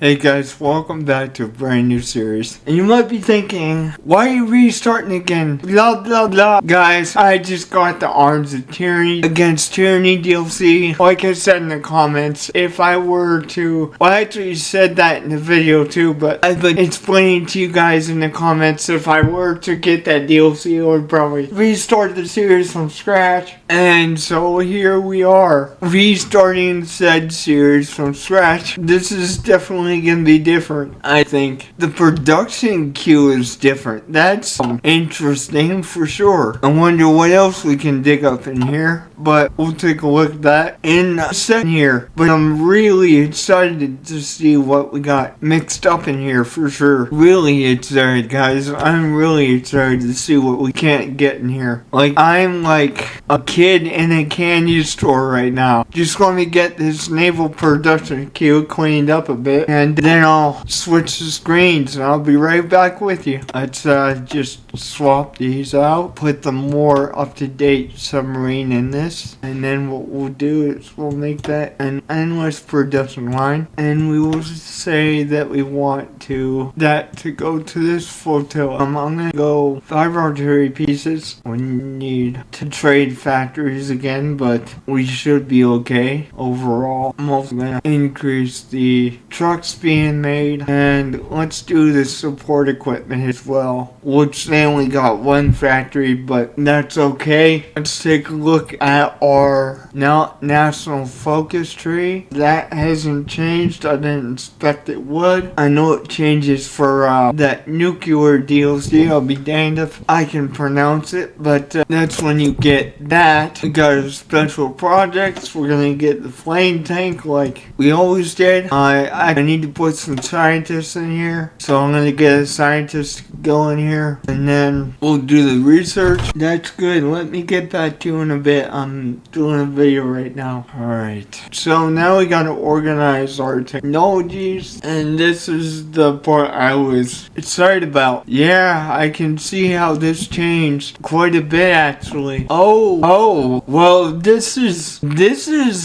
Hey guys, welcome back to a brand new series. And you might be thinking, why are you restarting again? Blah blah blah. Guys, I just got the Arms of Tyranny Against Tyranny DLC. Like I said in the comments, if I were to... Well, I actually said that in the video too, but I've been explaining to you guys in the comments if I were to get that DLC, I would probably restart the series from scratch. And so here we are, restarting said series from scratch. This is definitely gonna be different. I think the production queue is different. That's interesting for sure. I wonder what else we can dig up in here, but we'll take a look at that in a second here. But I'm really excited to see what we got mixed up in here for sure. Really excited, guys. I'm really excited to see what we can't get in here. Like, I'm like a kid in a candy store right now. Just going to get this naval production queue cleaned up a bit, and then I'll switch the screens and I'll be right back with you. Let's just swap these out, put the more up-to-date submarine in this, and then what we'll do is we'll make that an endless production line, and we will say that we want that to go to this flotilla. I'm gonna go 5 artillery pieces. We need to trade factories again, but we should be okay overall. I'm also gonna increase the trucks being made, and let's do the support equipment as well, which they only got 1 factory, but that's okay. Let's take a look at our national focus tree. That hasn't changed. I didn't expect it would. I know it changes for that nuclear DLC. I'll be danged if I can pronounce it, but that's when you get that. We got special projects. We're gonna get the flame tank like we always did. I need to put some scientists in here, so I'm gonna get a scientist going here, and then we'll do the research. That's good. Let me get back to you in a bit. I'm doing a video right now. Alright, so now we gotta organize our technologies, and this is the part I was excited about. Yeah, I can see how this changed quite a bit actually. Oh, well, this is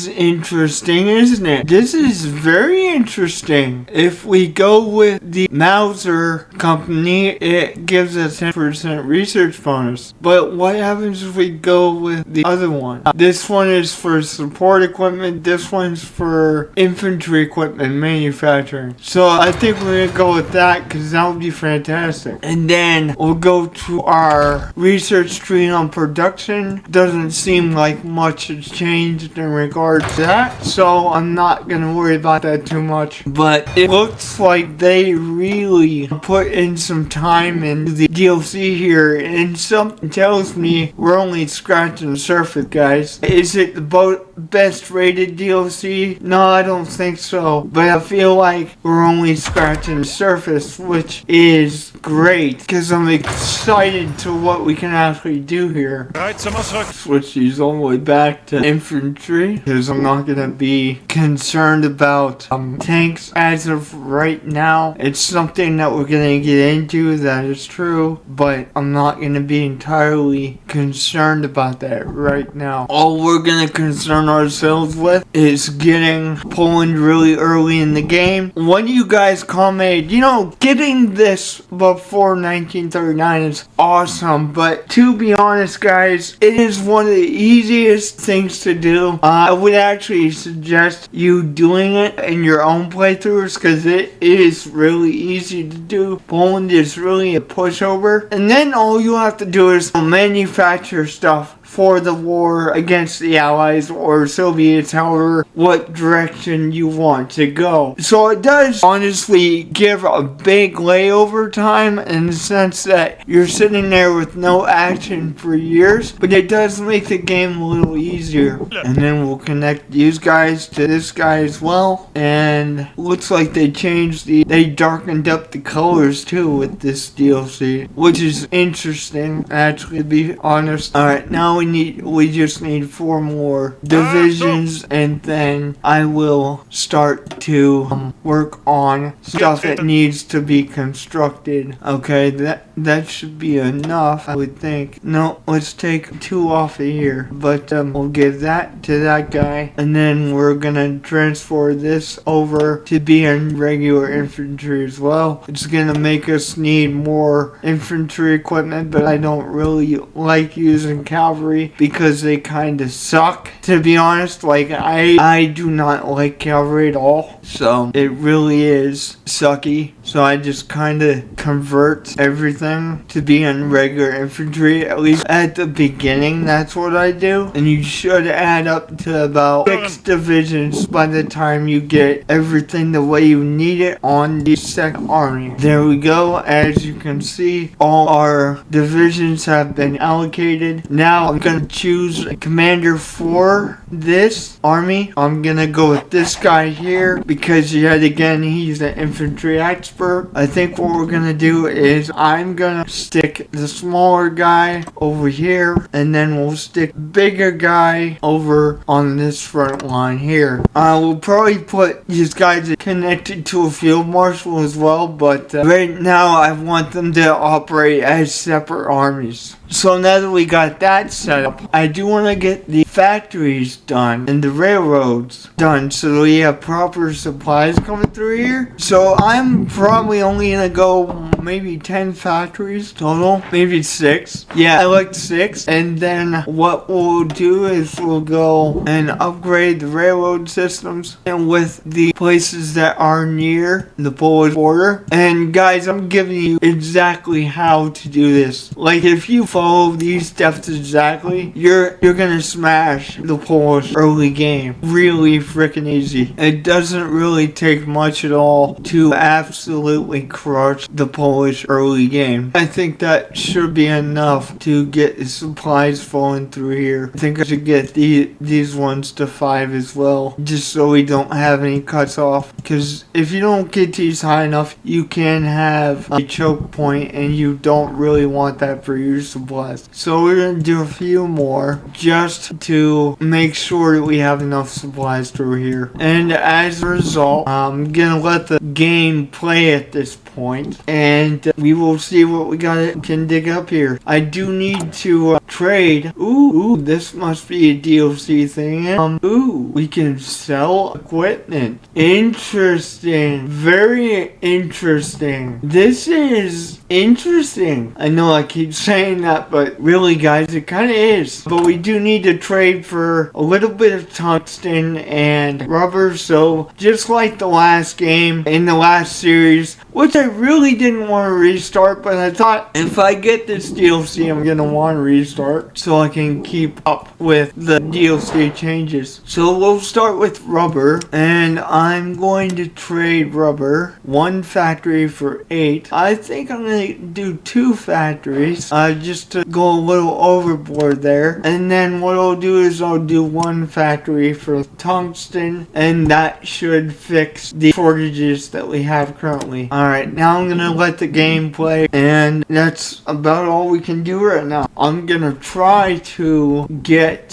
interesting, isn't it? This is very interesting. If we go with the Mauser company, it gives us 10% research bonus. But what happens if we go with the other one? This one is for support equipment. This one's for infantry equipment manufacturing. So I think we're gonna go with that because that would be fantastic. And then we'll go to our research tree on production. Doesn't seem like much has changed in regards to that, so I'm not gonna worry about that too much. But it looks like they really put in some time into the DLC here, and something tells me we're only scratching the surface, guys. Is it the best rated DLC? No, I don't think so, but I feel like we're only scratching the surface, which is great because I'm excited to what we can actually do here. Switch these all the way back to infantry because I'm not gonna be concerned about tanks as of right now. It's something that we're gonna get into, that is true, but I'm not gonna be entirely concerned about that right now. All we're gonna concern ourselves with is getting Poland really early in the game. One of you guys commented, you know, getting this before 1939 is awesome, but to be honest, guys, it is one of the easiest things to do. I would actually suggest you doing it in your own playthroughs because it is really easy to do. Poland is really a pushover, and then all you have to do is manufacture stuff for the war against the Allies or Soviets, however, what direction you want to go. So it does honestly give a big layover time in the sense that you're sitting there with no action for years, but it does make the game a little easier. And then we'll connect these guys to this guy as well, and looks like they darkened up the colors too with this DLC, which is interesting, actually, to be honest. Alright, now we we just need 4 more divisions, and then I will start to work on stuff that needs to be constructed. Okay, that should be enough, I would think. No, let's take 2 off of here, but we'll give that to that guy, and then we're gonna transfer this over to be in regular infantry as well. It's gonna make us need more infantry equipment, but I don't really like using cavalry because they kind of suck, to be honest. Like, I do not like cavalry at all, so it really is sucky. So I just kind of convert everything to be in regular infantry, at least at the beginning. That's what I do, and you should add up to about 6 divisions by the time you get everything the way you need it on the second army. There we go. As you can see, all our divisions have been allocated. Now I'm gonna choose a commander for this army. I'm gonna go with this guy here because yet again he's an infantry expert. I think what we're gonna do is I'm gonna stick the smaller guy over here, and then we'll stick bigger guy over on this front line here. We'll probably put these guys connected to a field marshal as well, but right now I want them to operate as separate armies. So now that we got that set up, I do want to get the factories done and the railroads done so we have proper supplies coming through here. So I'm probably only going to go maybe 10 factories total, maybe 6. Yeah, I like 6. And then what we'll do is we'll go and upgrade the railroad systems and with the places that are near the Polish border. And guys, I'm giving you exactly how to do this. Like, if you follow these steps exactly, you're gonna smash the Polish early game. Really freaking easy. It doesn't really take much at all to absolutely crush the Polish early game. I think that should be enough to get the supplies flowing through here. I think I should get these ones to 5 as well, just so we don't have any cuts off, because if you don't get these high enough, you can have a choke point, and you don't really want that for your supplies. So we're going to do a few more just to make sure that we have enough supplies through here. And as a result, I'm going to let the game play at this point, and we will see what we can dig up here. I do need to trade. Ooh, this must be a DLC thing. Ooh, we can sell equipment. Interesting. Very interesting. This is interesting. I know I keep saying that, but really guys, it kind of is. But we do need to trade for a little bit of tungsten and rubber. So just like the last game in the last series, which I really didn't want to restart, but I thought if I get this DLC, I'm going to want to restart so I can keep up with the DLC changes. So we'll start with rubber, and I'm going to trade rubber. 1 factory for 8. I think I'm going to do 2 factories just to go a little overboard there. And then what I'll do is I'll do 1 factory for tungsten, and that should fix the shortages that we have currently. Alright, now I'm going to let the game play, and that's about all we can do right now. I'm going to try to get,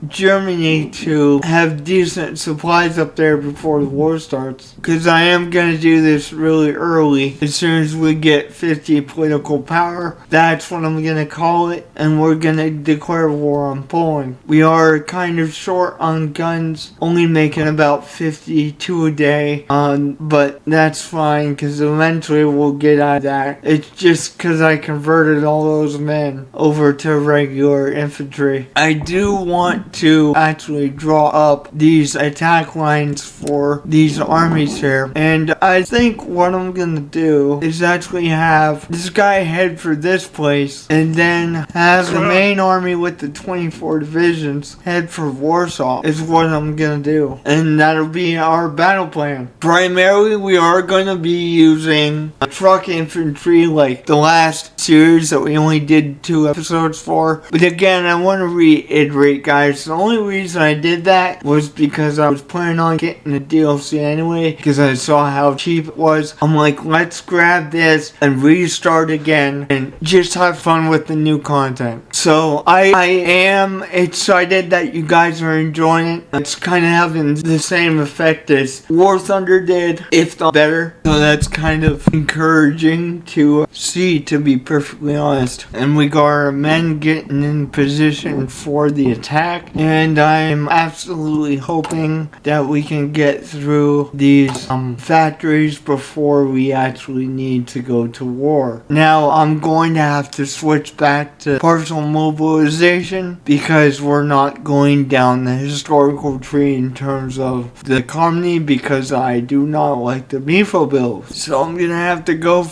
Germany to have decent supplies up there before the war starts. Because I am going to do this really early. As soon as we get 50 political power, that's what I'm going to call it. And we're going to declare war on Poland. We are kind of short on guns, only making about 52 a day. But that's fine, because eventually we'll get out of that. It's just because I converted all those men over to regular infantry. I do want to actually draw up these attack lines for these armies here, and I think what I'm gonna do is actually have this guy head for this place, and then have the main army with the 24 divisions head for Warsaw is what I'm gonna do, and that'll be our battle plan. Primarily we are gonna be using truck infantry like the last series that we only did 2 episodes for, but again, I want to reiterate guys, the only reason I did that was because I was planning on getting the DLC anyway, because I saw how cheap it was. I'm like, let's grab this and restart again and just have fun with the new content. So I am excited that you guys are enjoying it. It's kind of having the same effect as War Thunder did, if not better. So that's kind of encouraging to see, to be perfectly honest. And we got our men getting in position for the attack, and I'm absolutely hoping that we can get through these factories before we actually need to go to war. Now I'm going to have to switch back to partial mobilization because we're not going down the historical tree in terms of the economy, because I do not like the MIFO bills. So I'm gonna have to go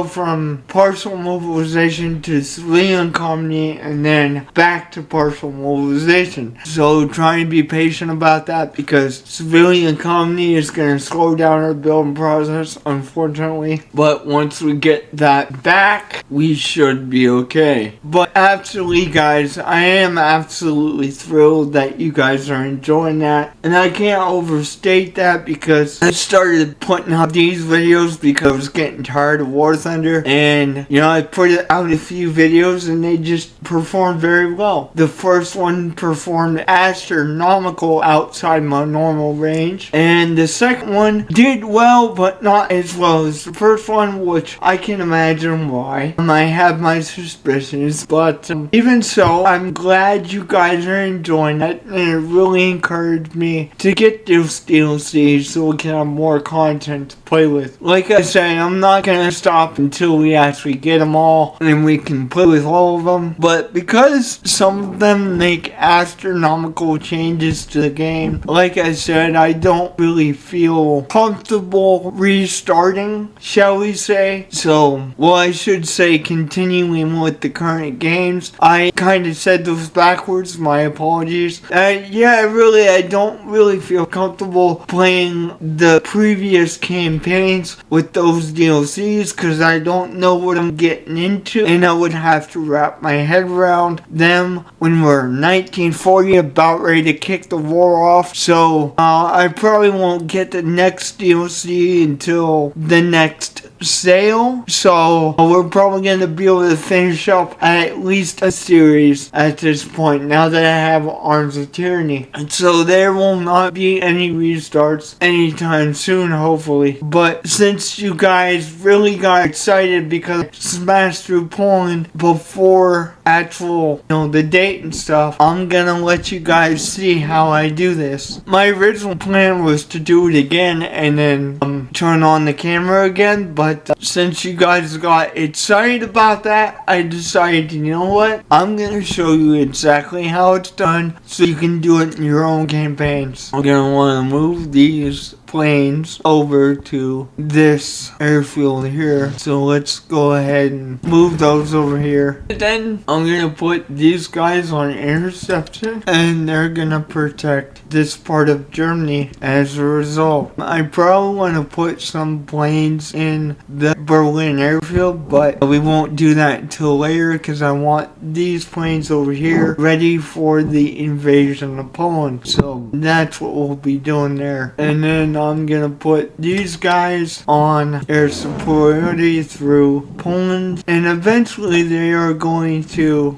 from partial mobilization to civilian economy and then back to partial mobilization. So try and be patient about that, because civilian economy is gonna slow down our building process, unfortunately. But once we get that back, we should be okay. But absolutely, guys, I am absolutely thrilled that you guys are enjoying that, and I can't overstate that, because I started putting out these videos because I was getting tired of War Thunder, and I put out a few videos and they just performed very well. The first one performed astronomical outside my normal range, and the second one did well, but not as well as the first one, which I can imagine why. I have my suspicions, but even so, I'm glad you guys are enjoying it, and it really encouraged me to get those DLCs so we can have more content to play with. Like I say, I'm not gonna stop until we actually get them all and we can play with all of them, but because some of them make astronomical changes to the game, like I said, I don't really feel comfortable restarting, shall we say. So, well, I should say continuing with the current games. I kind of said those backwards, my apologies. I don't really feel comfortable playing the previous campaigns with those DLCs, because I don't know what I'm getting into, and I would have to wrap my head around them when we're 1940, about ready to kick the war off. So I probably won't get the next DLC until the next sale, so we're probably going to be able to finish up at least a series at this point, now that I have Arms of Tyranny. And so there will not be any restarts anytime soon, hopefully. But since you guys really got excited because I smashed through Poland before actual, the date and stuff, I'm gonna let you guys see how I do this. My original plan was to do it again and then turn on the camera again, but since you guys got excited about that, I decided, you know what, I'm gonna show you exactly how it's done so you can do it in your own campaigns. I'm gonna want to move these planes over to this airfield here, so let's go ahead and move those over here. And then I'm gonna put these guys on interception, and they're gonna protect this part of Germany as a result. I probably want to put some planes in the Berlin airfield, but we won't do that until later, because I want these planes over here ready for the invasion of Poland. So that's what we'll be doing there. And then I'm gonna put these guys on air superiority through Poland, and eventually they are going to,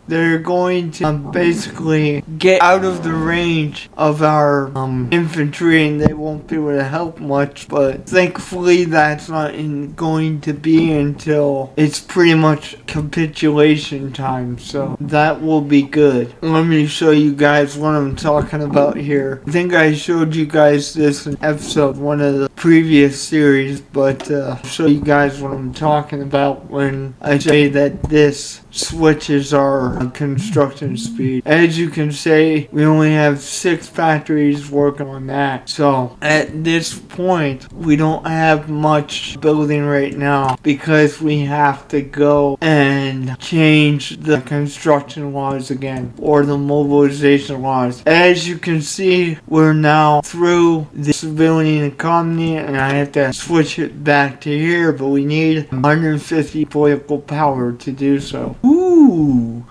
they're going to basically get out of the range of our infantry, and they won't be able to help much, but thankfully that's not going to be until it's pretty much capitulation time, so that will be good. Let me show you guys what I'm talking about here. I think I showed you guys this in episode 1 of the previous series, but I'll show you guys what I'm talking about when I say that this switches our construction speed. As you can see, we only have 6 factories working on that, so at this point we don't have much building right now because we have to go and change the construction laws again, or the mobilization laws. As you can see, we're now through the civilian economy, and I have to switch it back to here, but we need 150 political power to do so. Ooh,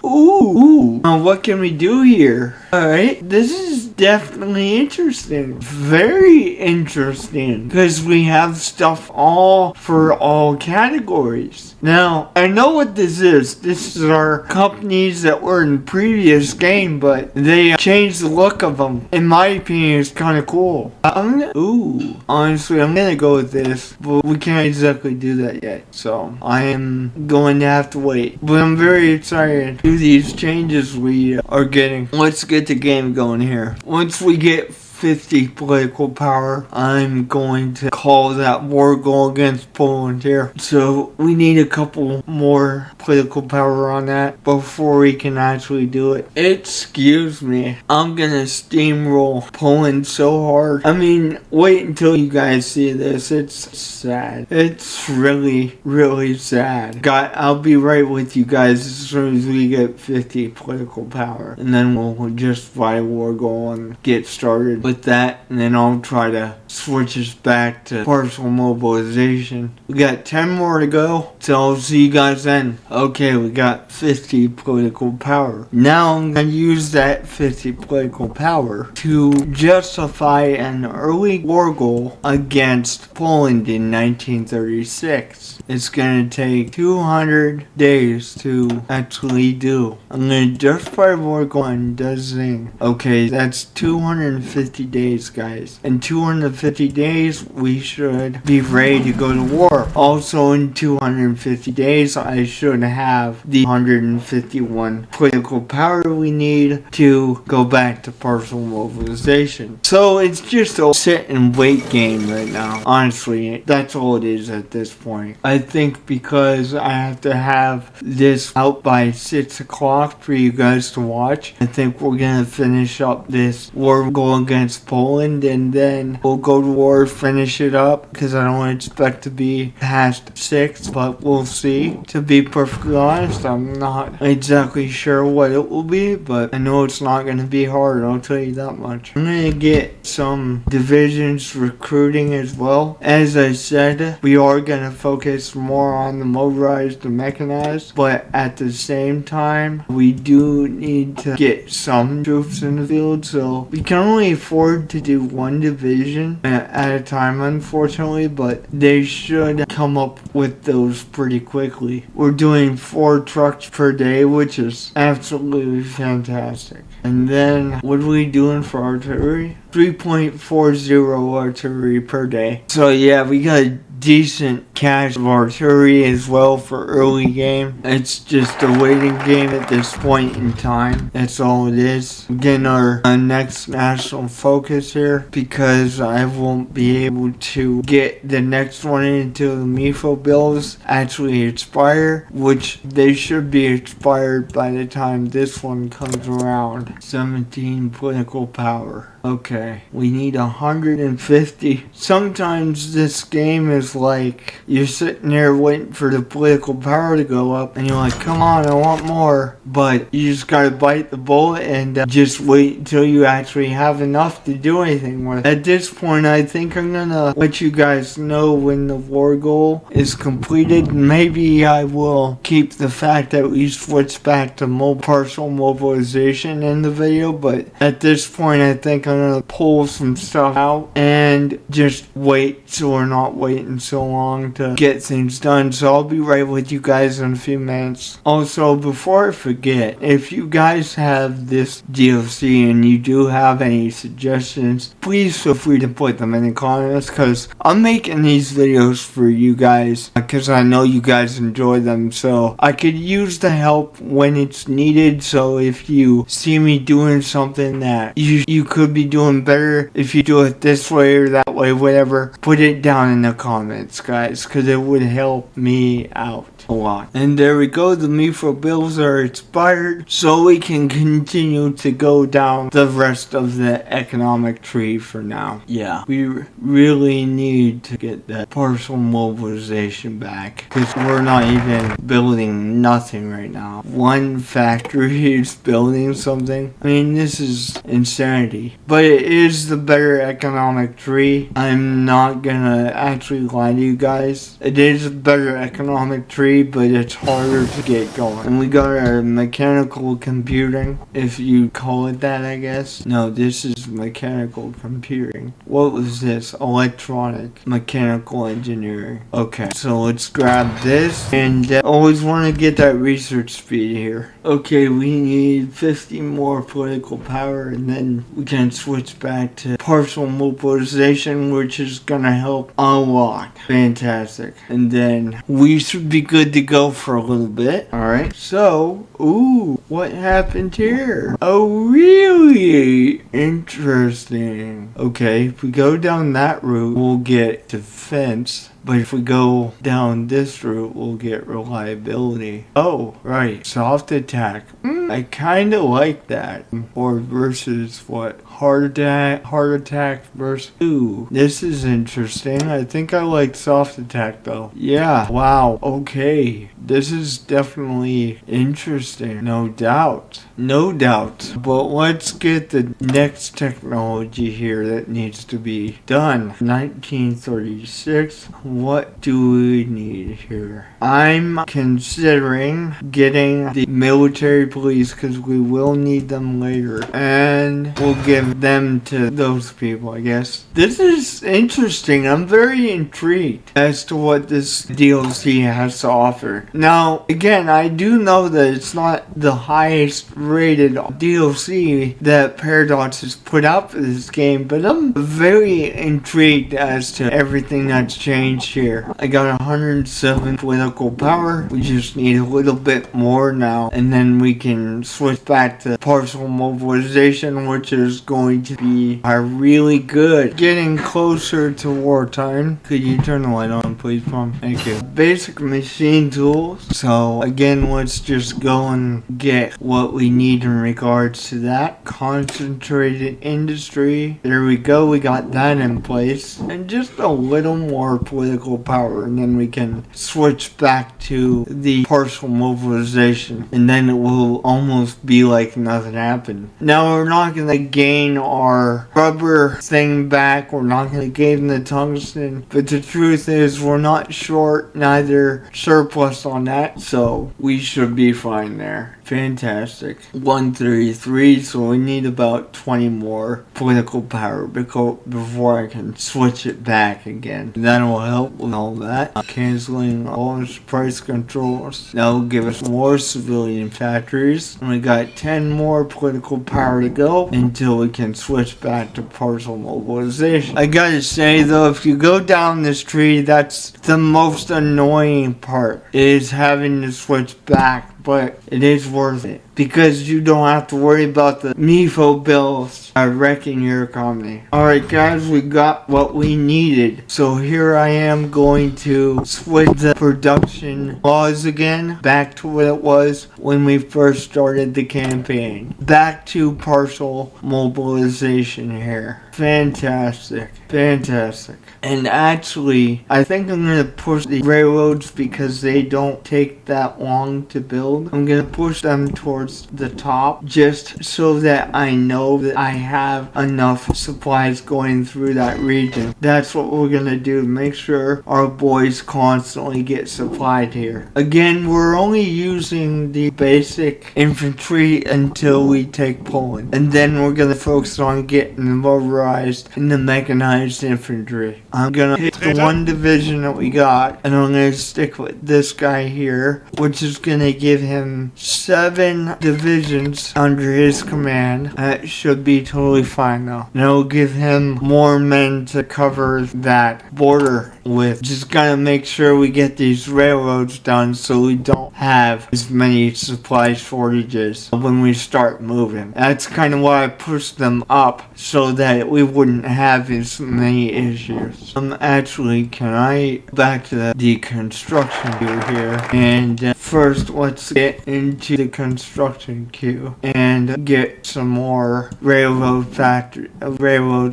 Ooh. What can we do here? Alright, this is definitely interesting. Very interesting. Because we have stuff all for all categories. Now, I know what this is. This is our companies that were in the previous game, but they changed the look of them. In my opinion, it's kind of cool. Honestly, I'm gonna go with this, but we can't exactly do that yet. So, I am going to have to wait. But I'm very excited to do these changes we are getting. Let's get the game going here. Once we get 50 political power, I'm going to call that war goal against Poland here. So we need a couple more political power on that before we can actually do it. Excuse me. I'm gonna steamroll Poland so hard. I mean, wait until you guys see this. It's sad. It's really, really sad. I'll be right with you guys as soon as we get 50 political power. And then we'll just fight a war goal and get started with that, and then I'll try to switch us back to partial mobilization. We got 10 more to go, so I'll see you guys then. Okay, we got 50 political power. Now I'm going to use that 50 political power to justify an early war goal against Poland in 1936. It's going to take 200 days to actually do. I'm going to justify war goal and does thing. Okay, that's 250 days, guys. In 250 days, we should be ready to go to war. Also, in 250 days, I should have the 151 political power we need to go back to partial mobilization. So, it's just a sit and wait game right now. Honestly, that's all it is at this point. I think because I have to have this out by 6 o'clock for you guys to watch, I think we're gonna finish up this war goal against Poland, and then we'll go to war, finish it up, because I don't expect to be past 6, but we'll see. To be perfectly honest, I'm not exactly sure what it will be, but I know it's not going to be hard, I'll tell you that much. I'm going to get some divisions recruiting as well. As I said, we are going to focus more on the motorized and mechanized, but at the same time, we do need to get some troops in the field, so we can only afford to do one division at a time, unfortunately, but they should come up with those pretty quickly. We're doing 4 trucks per day, which is absolutely fantastic. And then, what are we doing for artillery? 3.40 artillery per day. So yeah, we got a decent cache of artillery as well for early game. It's just a waiting game at this point in time. That's all it is. Again, our next national focus here, because I won't be able to get the next one until the MIFO bills actually expire, which they should be expired by the time this one comes around. 17 political power. Okay, we need 150. Sometimes this game is like, you're sitting there waiting for the political power to go up, and you're like, come on, I want more. But you just gotta bite the bullet and just wait until you actually have enough to do anything with. At this point, I think I'm gonna let you guys know when the war goal is completed. Maybe I will keep the fact that we switch back to partial mobilization in the video, but at this point, I think I'm gonna pull some stuff out and just wait so we're not waiting so long to get things done. So I'll be right with you guys in a few minutes. Also, before I forget, if you guys have this DLC and you do have any suggestions, please feel free to put them in the comments, because I'm making these videos for you guys because I know you guys enjoy them, so I could use the help when it's needed. So if you see me doing something that you could be doing better, if you do it this way or that way, whatever, put it down in the comments, guys, because it would help me out a lot. And there we go, the MIFO bills are expired, so we can continue to go down the rest of the economic tree for now. Yeah, we really need to get that partial mobilization back, because we're not even building nothing right now. One factory is building something. I mean, this is insanity. but it is the better economic tree. I'm not gonna actually lie to you guys. It is a better economic tree, but it's harder to get going. And we got our mechanical computing, if you call it that, I guess. No, this is mechanical computing. What was this? Electronic mechanical engineering. Okay, so let's grab this, and always want to get that research speed here. Okay, we need 50 more political power, and then we can switch back to partial mobilization, which is gonna help a lot. Fantastic. And then we should be good to go for a little bit. Alright, so, ooh, what happened here? Oh, really? Interesting. Okay, if we go down that route, we'll get defense. But if we go down this route, we'll get reliability. Oh, right. Soft attack. I kind of like that. Or versus what? Hard attack versus... Ooh, this is interesting. I think I like soft attack though. Yeah, wow. Okay. This is definitely interesting. No doubt. No doubt. But let's get the next technology here that needs to be done. 1936. What do we need here? I'm considering getting the military police because we will need them later. And we'll give them to those people, I guess. This is interesting. I'm very intrigued as to what this DLC has to offer. Now, again, I do know that it's not the highest rated DLC that Paradox has put out for this game, but I'm very intrigued as to everything that's changed here. I got 107 political power. We just need a little bit more now, and then we can switch back to partial mobilization, which is going to be really good. Getting closer to wartime. Could you turn the light on, please, Mom? Thank you. Basic machine tools. So again, let's just go and get what we need in regards to that. Concentrated industry. There we go. We got that in place. And just a little more political power, and then we can switch back to the partial mobilization, and then it will almost be like nothing happened. Now we're not going to gain our rubber thing back, we're not going to gain the tungsten, but the truth is we're not short, neither surplus on that, so we should be fine there. Fantastic. 133, so we need about 20 more political power before I can switch it back again. That will help with all that. Canceling all those price controls. That will give us more civilian factories. And we got 10 more political power to go until we can switch back to partial mobilization. I gotta say though, if you go down this tree, that's the most annoying part, is having to switch back. But it is worth it because you don't have to worry about the MIFO bills wrecking your economy. Alright guys, we got what we needed. So here I am going to switch the production laws again back to what it was when we first started the campaign. Back to partial mobilization here. Fantastic. Fantastic. And actually, I think I'm going to push the railroads because they don't take that long to build. I'm going to push them towards the top just so that I know that I have enough supplies going through that region. That's what we're going to do. Make sure our boys constantly get supplied here. Again, we're only using the basic infantry until we take Poland. And then we're going to focus on getting the motorized and the mechanized infantry. I'm gonna hit the one division that we got, and I'm gonna stick with this guy here, which is gonna give him 7 divisions under his command. That should be totally fine though. And it'll give him more men to cover that border with. Just gotta make sure we get these railroads done so we don't have as many supply shortages when we start moving. That's kind of why I pushed them up, so that we wouldn't have as many issues. Actually, can I back to the construction queue here? And first, let's get into the construction queue and get some more railroads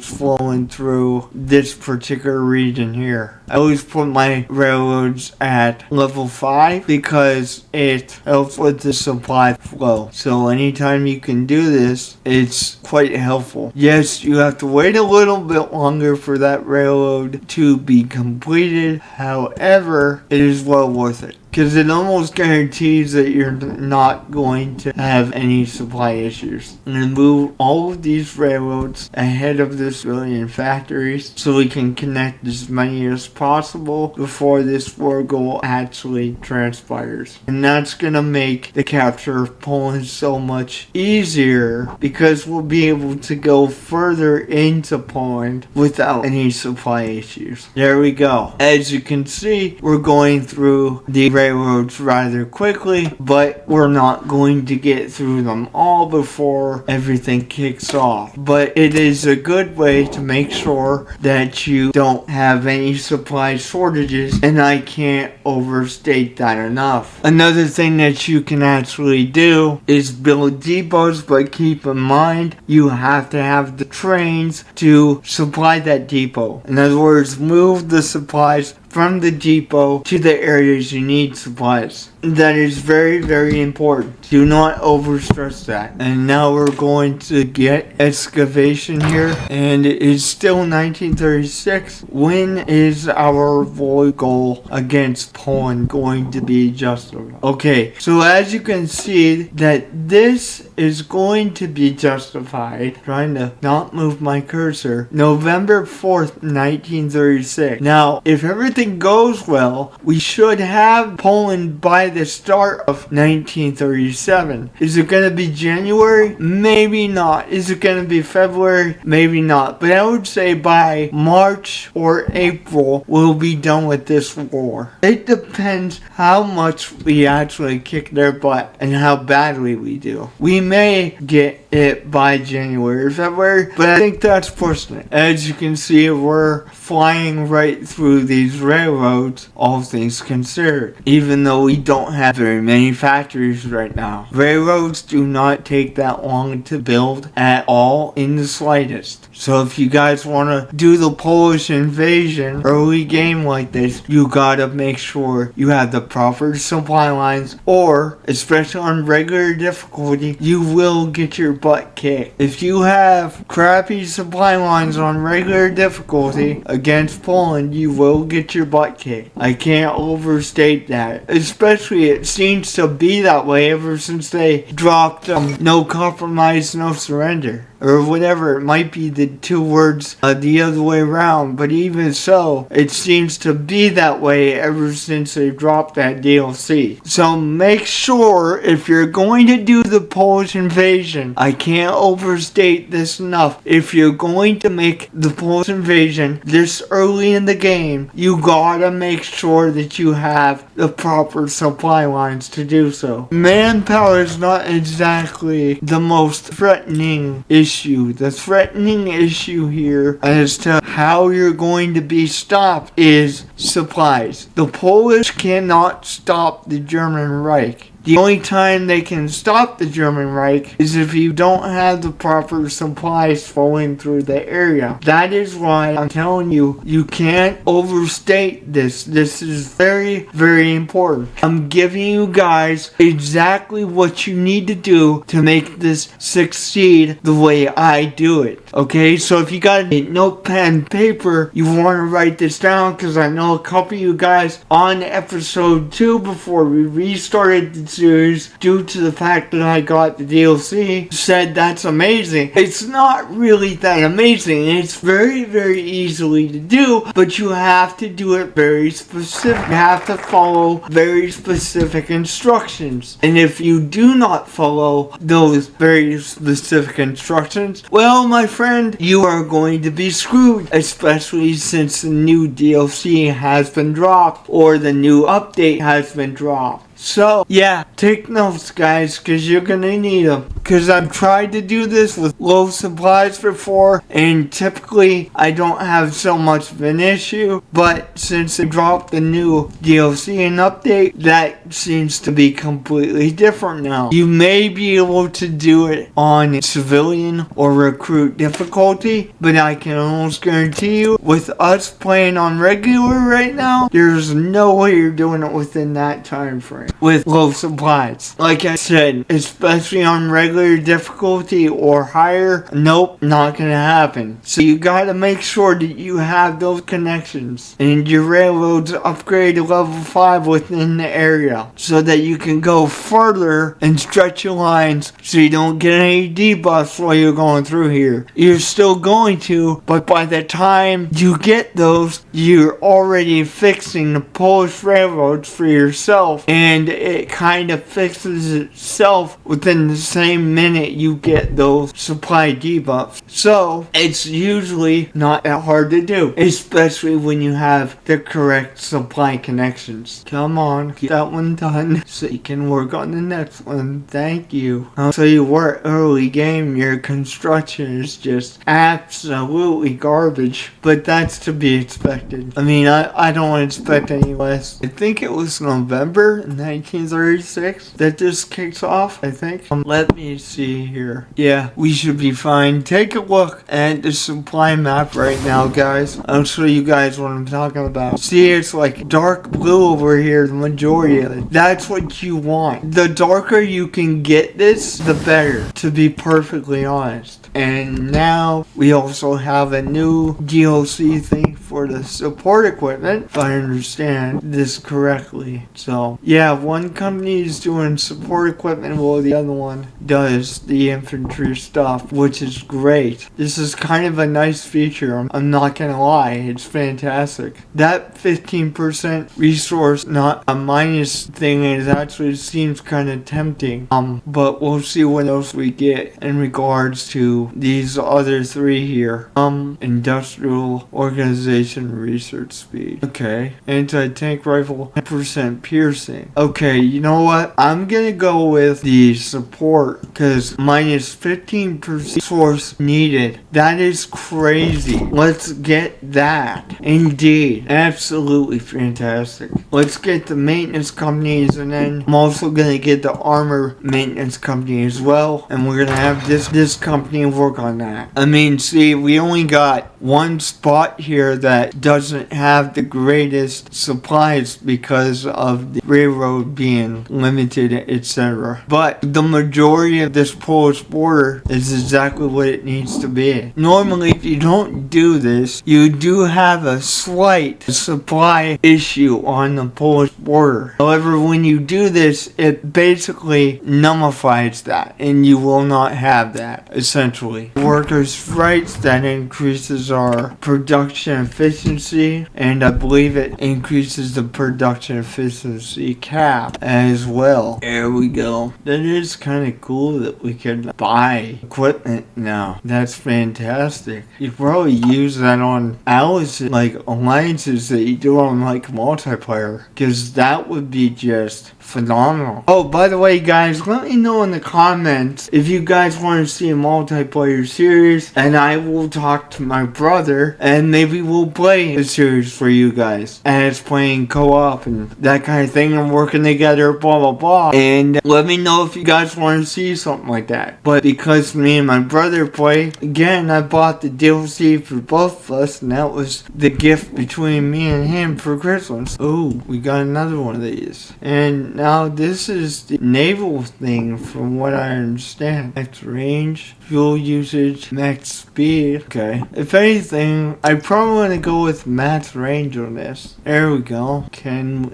flowing through this particular region here. I always put my railroads at level 5 because it helps with the supply flow. So anytime you can do this, it's quite helpful. Yes, you have to wait a little bit longer for that railroad to be completed. However, it is well worth it, because it almost guarantees that you're not going to have any supply issues. I'm going to move all of these railroads ahead of the civilian factories so we can connect as many as possible before this war goal actually transpires. And that's going to make the capture of Poland so much easier, because we'll be able to go further into Poland without any supply issues. There we go. As you can see, we're going through the railroads rather quickly, but we're not going to get through them all before everything kicks off. But it is a good way to make sure that you don't have any supply shortages, and I can't overstate that enough. Another thing that you can actually do is build depots, but keep in mind you have to have the trains to supply that depot. In other words, move the supplies from the depot to the areas you need supplies. That is very, very important. Do not overstress that. And now we're going to get excavation here, and it is still 1936. When is our war goal against Poland going to be justified? Okay, so as you can see that this is going to be justified, trying to not move my cursor, November 4th, 1936. Now, if everything goes well, we should have Poland by the start of 1937. Is it going to be January? Maybe not. Is it going to be February? Maybe not. But I would say by March or April, we'll be done with this war. It depends how much we actually kick their butt and how badly we do. We may get it by January or February, but I think that's pushing it. As you can see, we're flying right through these railroads, all things considered, even though we don't have very many factories right now. Railroads do not take that long to build at all, in the slightest. So if you guys want to do the Polish invasion early game like this, you gotta make sure you have the proper supply lines, or especially on regular difficulty, you will get your butt kicked. If you have crappy supply lines on regular difficulty against Poland, you will get your butt kicked. I can't overstate that. Especially, it seems to be that way ever since they dropped no compromise, no surrender, or whatever. It might be the two words the other way around, but even so, it seems to be that way ever since they dropped that DLC. So make sure, if you're going to do the Polish invasion, I can't overstate this enough, if you're going to make the Polish invasion this early in the game, you gotta make sure that you have the proper supply lines to do so. Manpower is not exactly the most threatening issue. The threatening issue here as to how you're going to be stopped is supplies. The Polish cannot stop the German Reich. The only time they can stop the German Reich is if you don't have the proper supplies flowing through the area. That is why I'm telling you, you can't overstate this. This is very, very important. I'm giving you guys exactly what you need to do to make this succeed the way I do it. Okay, so if you got a notepad and paper, you want to write this down, because I know a couple of you guys on episode 2, before we restarted the series, due to the fact that I got the DLC, said that's amazing. It's not really that amazing. It's very, very easily to do, but you have to do it very specific. You have to follow very specific instructions. And if you do not follow those very specific instructions, well, my friend, you are going to be screwed, especially since the new DLC has been dropped, or the new update has been dropped. So, yeah, take notes, guys, because you're going to need them. Because I've tried to do this with low supplies before, and typically I don't have so much of an issue. But since they dropped the new DLC and update, that seems to be completely different now. You may be able to do it on civilian or recruit difficulty, but I can almost guarantee you, with us playing on regular right now, there's no way you're doing it within that time frame with low supplies. Like I said, especially on regular difficulty or higher, nope, not gonna happen. So you gotta make sure that you have those connections and your railroads upgrade to level 5 within the area so that you can go further and stretch your lines so you don't get any debuffs while you're going through here. You're still going to, but by the time you get those, you're already fixing the Polish railroads for yourself, and it kind of fixes itself within the same minute you get those supply debuffs. So it's usually not that hard to do, especially when you have the correct supply connections. Come on, get that one done so you can work on the next one. Thank you. I'll tell you what, early game your construction is just absolutely garbage, but that's to be expected. I mean, I don't expect any less. I think it was November 1936 that this kicks off, I think. Let me see here. Yeah, we should be fine. Take a look at the supply map right now, guys. I'll show you guys what I'm talking about. See, it's like dark blue over here, the majority of it. That's what you want. The darker you can get this, the better, to be perfectly honest. And now we also have a new DLC thing for the support equipment, if I understand this correctly. So yeah, one company is doing support equipment while the other one does the infantry stuff, which is great. This is kind of a nice feature, I'm not gonna lie, it's fantastic. That 15% resource, not a minus thing, is actually seems kind of tempting. But we'll see what else we get in regards to these other three here. Industrial organization research speed. Okay. Anti-tank rifle 10% piercing. Okay, you know what? I'm gonna go with the support because minus 15% source needed. That is crazy. Let's get that. Indeed. Absolutely fantastic. Let's get the maintenance companies, and then I'm also gonna get the armor maintenance company as well, and we're gonna have this company work on that. I mean, see, we only got one spot here that doesn't have the greatest supplies because of the railroad being limited, etc. But the majority of this Polish border is exactly what it needs to be. Normally, if you don't do this, you do have a slight supply issue on the Polish border. However, when you do this, it basically nullifies that, and you will not have that, essentially. Workers' rights, that increases our production efficiency, and I believe it increases the production efficiency cap as well. There we go. That is kind of cool that we can buy equipment now. That's fantastic. You probably use that on alliances, like alliances that you do on like multiplayer, because that would be just phenomenal. Oh, by the way, guys, let me know in the comments if you guys want to see a multiplayer series, and I will talk to my brother and maybe we'll play a series for you guys, and it's playing co-op and that kind of thing and working together, blah blah blah. And let me know if you guys want to see something like that. But because me and my brother play, again, I bought the DLC for both of us, and that was the gift between me and him for Christmas. Oh, we got another one of these. And now this is the naval thing from what I understand. Max range, fuel usage, max speed. Okay. If anything, I probably want to go with max range on this. There we go.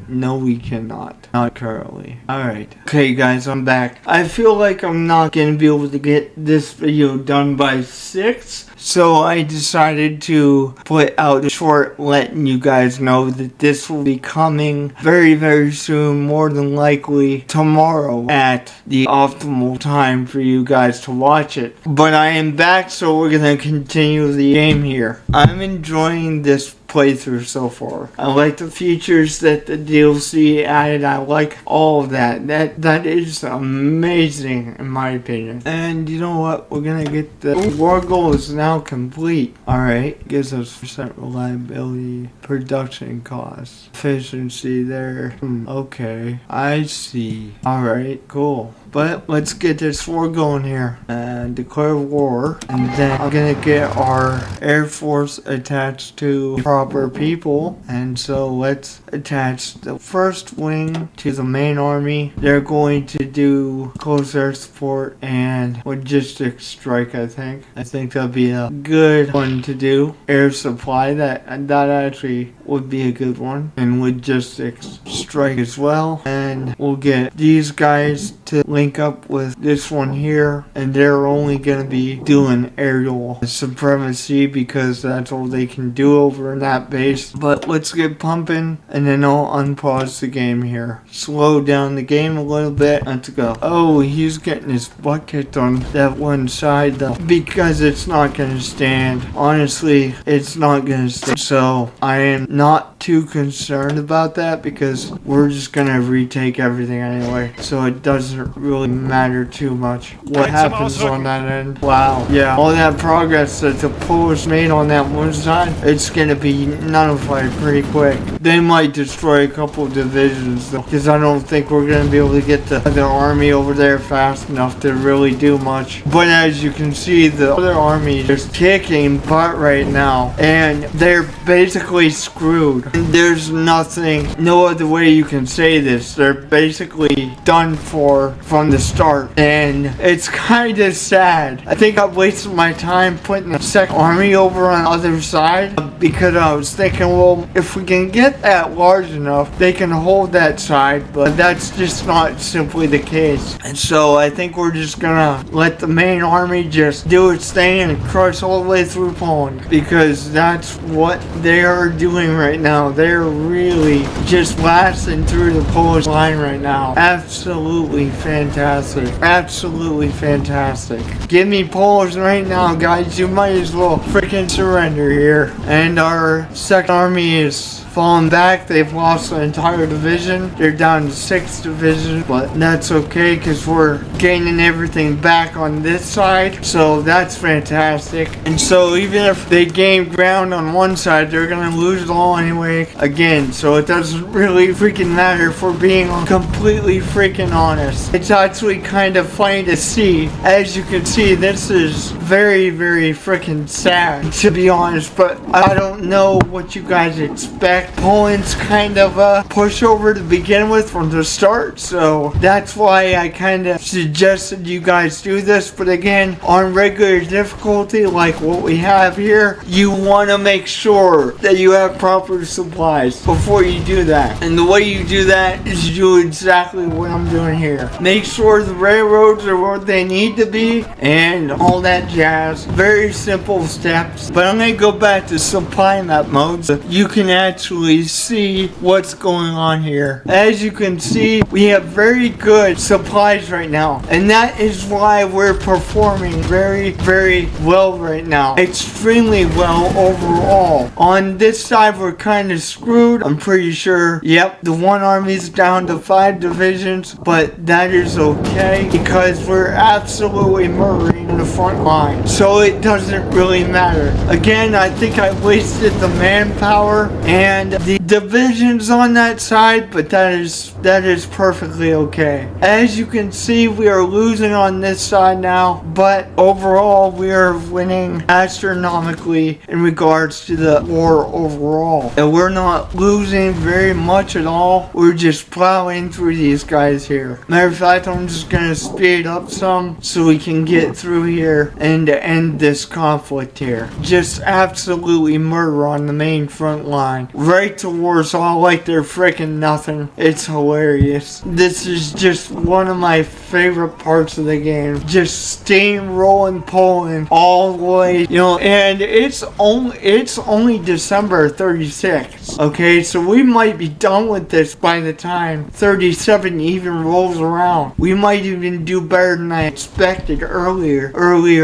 No, we cannot. Not currently. Alright. Okay, guys, I'm back. I feel like I'm not going to be able to get this video done by 6. So I decided to put out a short letting you guys know that this will be coming very, very soon, more than likely tomorrow at the optimal time for you guys to watch it. But I am back, so we're going to continue the game here. I'm enjoying this playthrough so far. I like the features that the DLC added. I like all of that. That is amazing in my opinion. And you know what? We're gonna get the war goal is now complete. Alright, gives us percent reliability, production costs, efficiency there. Okay, I see. Alright, cool. But let's get this war going here and declare war. And then I'm gonna get our Air Force attached to proper people. And so let's attach the first wing to the main army. They're going to do close air support and logistics strike, I think. I think that'd be a good one to do. Air supply, that actually would be a good one. And logistics strike as well. And we'll get these guys to link up with this one here, and they're only going to be doing aerial supremacy because that's all they can do over in that base. But let's get pumping, and then I'll unpause the game here. Slow down the game a little bit. Let's go. Oh, he's getting his butt kicked on that one side though, because it's not going to stand. Honestly, it's not going to stand. So I am not too concerned about that because we're just going to retake everything anyway. So it doesn't really matter too much what happens on that end. Wow. Yeah, all that progress that the Polish made on that one side, it's going to be nullified pretty quick. They might destroy a couple divisions though, because I don't think we're going to be able to get the other army over there fast enough to really do much. But as you can see, the other army is kicking butt right now, and they're basically screwed. There's nothing, no other way you can say this. They're basically done for from the start, and it's kind of sad. I think I wasted my time putting the second army over on the other side because I was thinking, well, if we can get that large enough, they can hold that side, but that's just not simply the case. And so I think we're just gonna let the main army just do its thing and crush all the way through Poland, because that's what they are doing right now. They're really just blasting through the Polish line right now. Absolutely fantastic. Absolutely fantastic. Give me Polish right now, guys. You might as well freaking surrender here. And our second army is falling back. They've lost an entire division. They're down to 6 divisions, but that's okay because we're gaining everything back on this side, so that's fantastic. And so even if they gain ground on one side, they're gonna lose it all anyway again, so it doesn't really freaking matter if we're being completely freaking honest. It's actually kind of funny to see. As you can see, this is very, very freaking sad, to be honest, but I don't know what you guys expect. Poland's kind of a pushover to begin with from the start, so that's why I kind of suggested you guys do this. But again, on regular difficulty like what we have here, you want to make sure that you have proper supplies before you do that. And the way you do that is you do exactly what I'm doing here. Make sure the railroads are what they need to be and all that jazz. Very simple steps. But I'm going to go back to supply map mode so you can actually see what's going on here. As you can see, we have very good supplies right now, and that is why we're performing very, very well right now. Extremely well overall. On this side, we're kind of screwed. I'm pretty sure, yep, the one army's down to 5 divisions, but that is okay because we're absolutely murdering the front line, so it doesn't really matter. Again, I think I wasted the manpower and the divisions on that side, but that is perfectly okay. As you can see, we are losing on this side now, but overall we are winning astronomically in regards to the war overall, and we're not losing very much at all. We're just plowing through these guys here. Matter of fact, I'm just gonna speed up some so we can get through here and end this conflict here. Just absolutely murder on the main front line. right to Warsaw like they're freaking nothing. It's hilarious. This is just one of my favorite parts of the game. Just steamrolling Poland all the way, you know, and it's only December 36th. Okay, so we might be done with this by the time 37 even rolls around. We might even do better than I expected earlier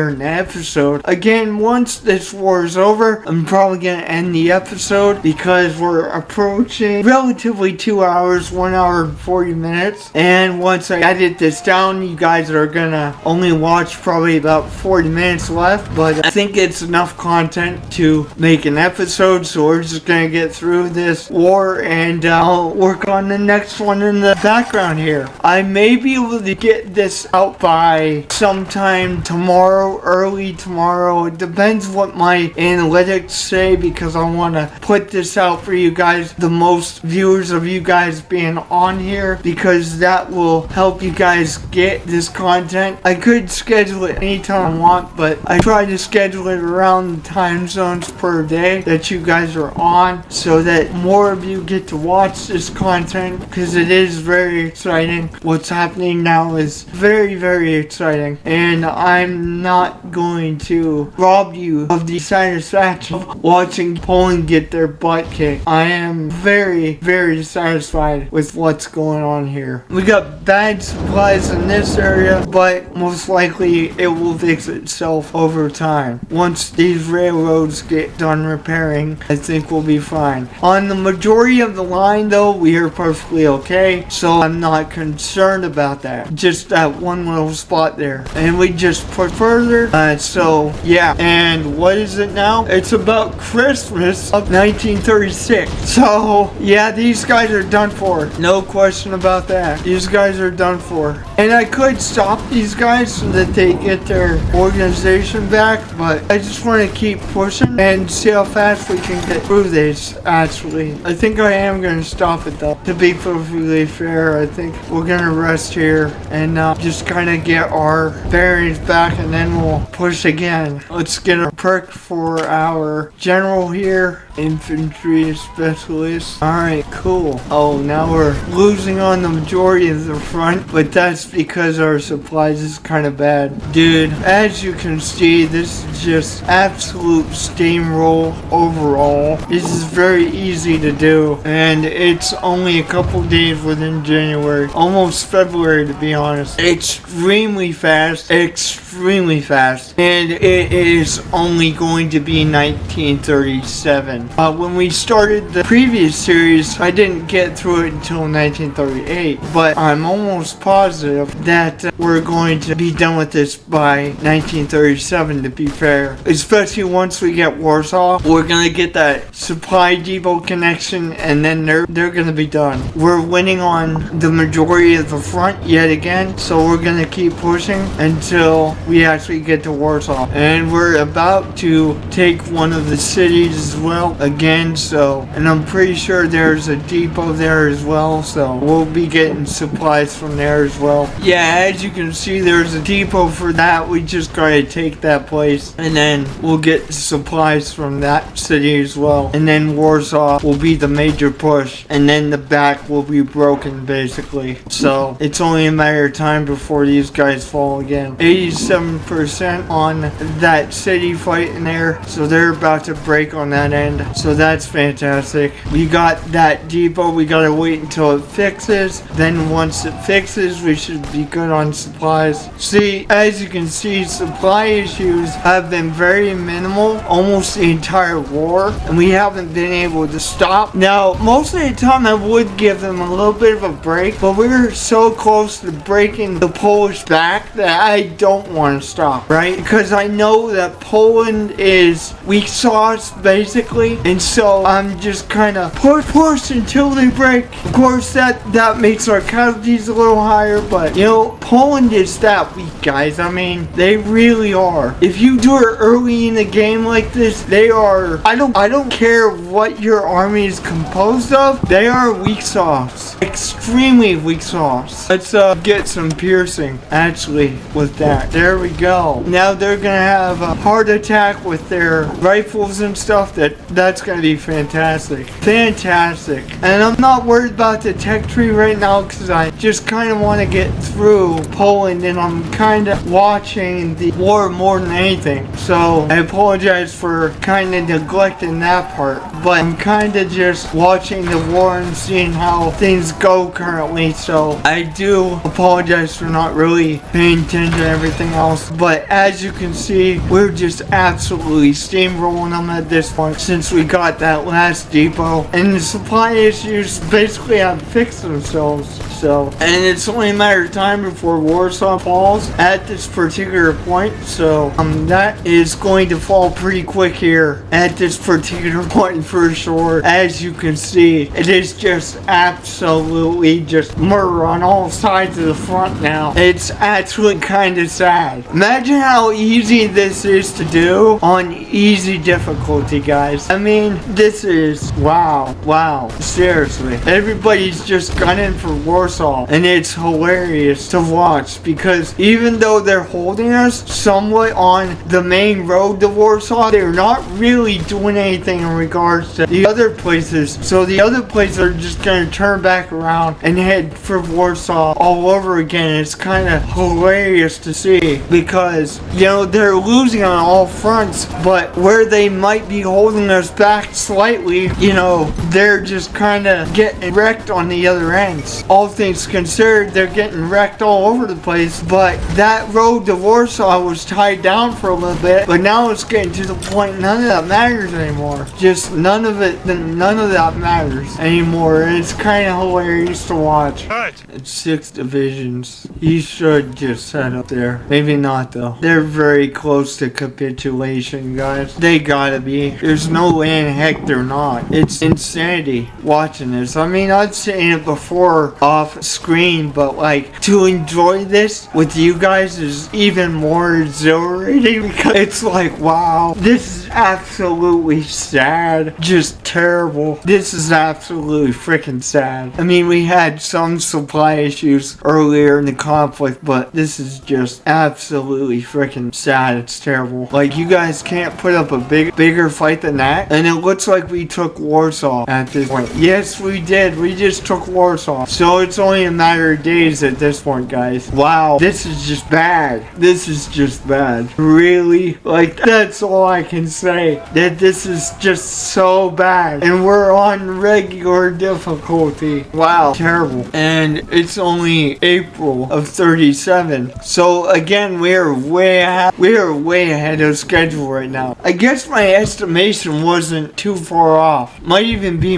in the episode. Again, once this war is over, I'm probably gonna end the episode because we're approaching relatively 2 hours, 1 hour and 40 minutes. And once I edit this down, you guys are gonna only watch probably about 40 minutes left, but I think it's enough content to make an episode, so we're just gonna get through this war and I'll work on the next one in the background here. I may be able to get this out by sometime tomorrow, early tomorrow. It depends what my analytics say, because I want to put this out for you guys, the most viewers of you guys being on here, because that will help you guys get this content. I could schedule it anytime I want, but I try to schedule it around the time zones per day that you guys are on, so that more of you get to watch this content, because it is very exciting. What's happening now is very, very exciting, and I'm not going to rob you of the satisfaction of watching Poland get their butt kicked. I am very, very satisfied with what's going on here. We got bad supplies in this area, but most likely it will fix itself over time. Once these railroads get done repairing, I think we'll be fine. On the majority of the line though, we are perfectly okay, so I'm not concerned about that. Just that one little spot there, and we just push further. So yeah, and what is it now? It's about Christmas of 1936. So yeah, these guys are done for. No question about that. These guys are done for. And I could stop these guys so that they get their organization back, but I just want to keep pushing and see how fast we can get through this. Actually, I think I am going to stop it though. To be perfectly fair, I think we're going to rest here and just kind of get our bearings back, and then we'll push again. Let's get a perk for our general here. Infantry specialist. Alright, cool. Oh, now we're losing on the majority of the front, but that's because our supplies is kind of bad. Dude, as you can see, this is just absolute steamroll overall. This is very easy to do, and it's only a couple days within January. Almost February, to be honest. Extremely fast. Extremely fast. And it is only going to be 1937. When we started the previous series, I didn't get through it until 1938, but I'm almost positive that we're going to be done with this by 1937, to be fair. Especially once we get Warsaw, we're gonna get that supply depot connection, and then they're gonna be done. We're winning on the majority of the front yet again, so we're gonna keep pushing until we actually get to Warsaw. And we're about to take one of the cities as well again, so, and I'm pretty sure there's a depot there as well, so we'll be getting supplies from there as well. Yeah, as you can see, there's a depot for that. We just gotta take that place, and then we'll get supplies from that city as well. And then Warsaw will be the major push, and then the back will be broken basically. So it's only a matter of time before these guys fall again. 87% on that city fight in there, so they're about to break on that end. So that's fantastic. We got that depot. We gotta wait until it fixes. Then once it fixes, we should be good on supplies. See, as you can see, supply issues have been very minimal almost the entire war, and we haven't been able to stop. Now, most of the time I would give them a little bit of a break, but we're so close to breaking the Polish back that I don't want to stop, right? Because I know that Poland is weak sauce basically, and so I'm just kind of push until they break. Of course, that makes our casualties a little higher, but you know, Poland is that weak, guys. I mean, they really are. If you do it early in the game like this, they are, I don't care what your army is composed of, they are weak sauce. Extremely weak sauce. Let's get some piercing, actually, with that. There we go. Now they're gonna have a heart attack with their rifles and stuff. That's gonna be fantastic. Fantastic. And I'm not worried about the tech tree right now because I just kind of want to get through Poland, and I'm kind of watching the war more than anything. So I apologize for kind of neglecting that part, but I'm kind of just watching the war and seeing how things go currently. So I do apologize for not really paying attention to everything else, but as you can see, we're just absolutely steamrolling them at this point since we got that last depot, and the supply issues basically have fixed themselves. So, and it's only a matter of time before Warsaw falls at this particular point. So that is going to fall pretty quick here at this particular point for sure. As you can see, it is just absolutely just murder on all sides of the front now. It's actually kind of sad. Imagine how easy this is to do on easy difficulty, guys. I mean, this is wow, seriously. Everybody's just gunning for Warsaw, and it's hilarious to watch because even though they're holding us somewhat on the main road to Warsaw, they're not really doing anything in regards to the other places. So the other places are just gonna turn back around and head for Warsaw all over again. It's kind of hilarious to see because, you know, they're losing on all fronts, but where they might be holding us back slightly, you know, they're just kind of getting wrecked on the other ends. All things considered, they're getting wrecked all over the place, but that road to Warsaw was tied down for a little bit, but now it's getting to the point none of that matters anymore. Just none of that matters anymore, and it's kind of hilarious to watch. It's 6 divisions. You should just set up there. Maybe not though. They're very close to capitulation, guys. They gotta be. There's no way in heck they're not. It's insanity watching this. I mean, I've seen it before off screen, but like to enjoy this with you guys is even more exhilarating because it's like, wow, this is absolutely sad. Just terrible. This is absolutely freaking sad. I mean, we had some supply issues earlier in the conflict, but this is just absolutely freaking sad. It's terrible. Like, you guys can't put up a bigger fight than that, and it looks like we took Warsaw at this point. Yes, we did. We just took Warsaw. So it's only a matter of days at this point, guys. Wow, this is just bad. This is just bad. Really? Like, that's all I can say. That this is just so bad. And we're on regular difficulty. Wow, terrible. And it's only April of 37. So again, we are way ahead of schedule right now. I guess my estimation wasn't too far off. Might even be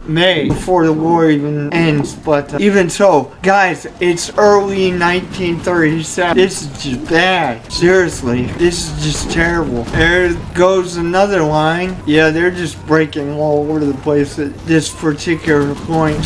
May before the war even ends, but even so, guys, it's early 1937. This is just bad. Seriously, this is just terrible. There goes another line. Yeah, they're just breaking all over the place at this particular point.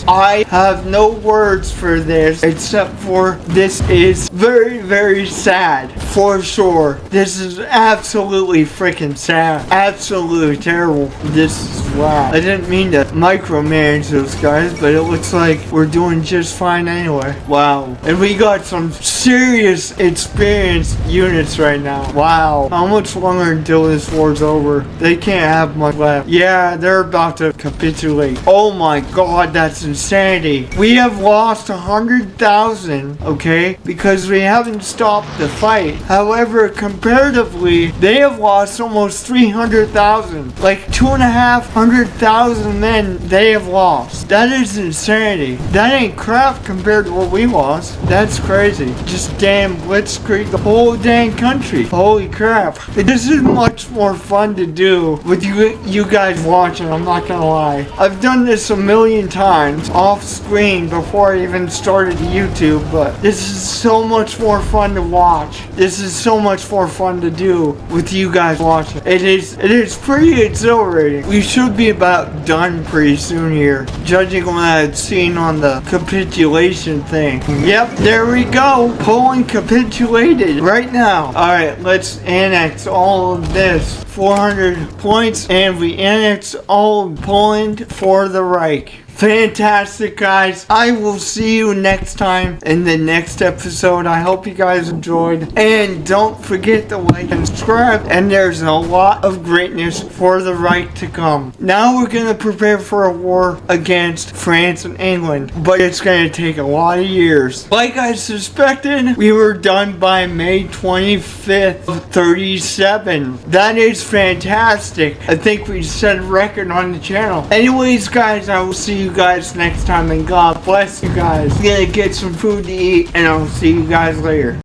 I have no words for this except for this is very, very sad for sure. This is absolutely freaking sad. Absolutely terrible. This is wow. I didn't mean to micromanage those guys, but it looks like we're doing just fine anyway. Wow. And we got some serious experienced units right now. Wow. How much longer until this war's over? They can't have much left. Yeah, they're about to capitulate. Oh my god, that's insanity. We have lost 100,000, okay, because we haven't stopped the fight. However, comparatively, they have lost almost 300,000. Like 250,000 men they have lost. That is insanity. That ain't crap compared to what we lost. That's crazy. Just damn Blitzkrieg the whole dang country. Holy crap. This is much more fun to do with you guys watching, I'm not gonna lie. I've done this a million times off screen before I even started YouTube, but this is so much more fun to watch. This is so much more fun to do with you guys watching. It is pretty exhilarating. We should be about done done pretty soon here, judging what I've seen on the capitulation thing. Yep, there we go. Poland capitulated right now. Alright, let's annex all of this. 400 points, and we annex all of Poland for the Reich. Fantastic, guys. I will see you next time in the next episode. I hope you guys enjoyed. And don't forget to like and subscribe. And there's a lot of greatness for the Reich to come. Now we're going to prepare for a war against France and England. But it's going to take a lot of years. Like I suspected, we were done by May 25th of 37. That is fantastic. I think we set a record on the channel. Anyways, guys, I will see you guys next time, and God bless you guys. I'm gonna get some food to eat, and I'll see you guys later.